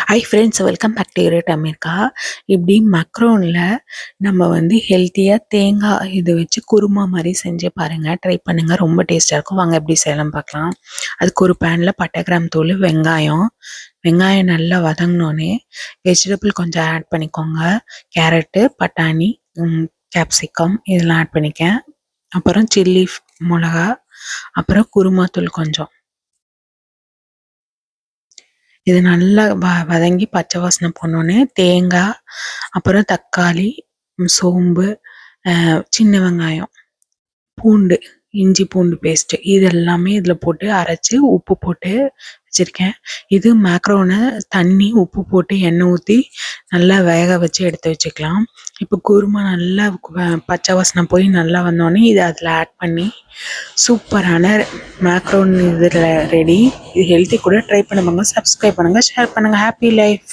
High friends, welcome back to யூரேட் America. இப்படி மக்ரோனில் நம்ம ஹெல்த்தியாக தேங்காய் இது வச்சு குருமா மாதிரி செஞ்சு பாருங்கள், ட்ரை பண்ணுங்கள். ரொம்ப டேஸ்ட்டாக இருக்கும். வாங்க எப்படி செய்யலாம் பார்க்கலாம். அதுக்கு ஒரு பேனில் பட்டை, கிராம்பு தூள், வெங்காயம் நல்லா வதங்கினோன்னே வெஜிடபிள் கொஞ்சம் ஆட் பண்ணிக்கோங்க. கேரட்டு, பட்டாணி, கேப்சிகம் இதெல்லாம் ஆட் பண்ணிக்கேன். அப்புறம் சில்லி மிளகா, அப்புறம் குருமா தூள் கொஞ்சம். இது நல்லா வதங்கி பச்சை வாசனை போனோடனே தேங்காய், அப்புறம் தக்காளி, சோம்பு, சின்ன வெங்காயம், பூண்டு, இஞ்சி பூண்டு பேஸ்ட்டு இது எல்லாமே இதில் போட்டு அரைச்சி உப்பு போட்டு வச்சுருக்கேன். இது மேக்ரோனை தண்ணி, உப்பு போட்டு எண்ணெய் ஊற்றி நல்லா வேக வச்சு எடுத்து வச்சுக்கலாம். இப்போ குருமா நல்லா பச்சை வாசனை போய் நல்லா வந்தோடனே இதை அதில் ஆட் பண்ணி சூப்பரான மேக்ரோன் இதில் ரெடி. இது ஹெல்த்தி கூட. ட்ரை பண்ணுவாங்க. சப்ஸ்கிரைப் பண்ணுங்கள், ஷேர் பண்ணுங்கள். Happy life.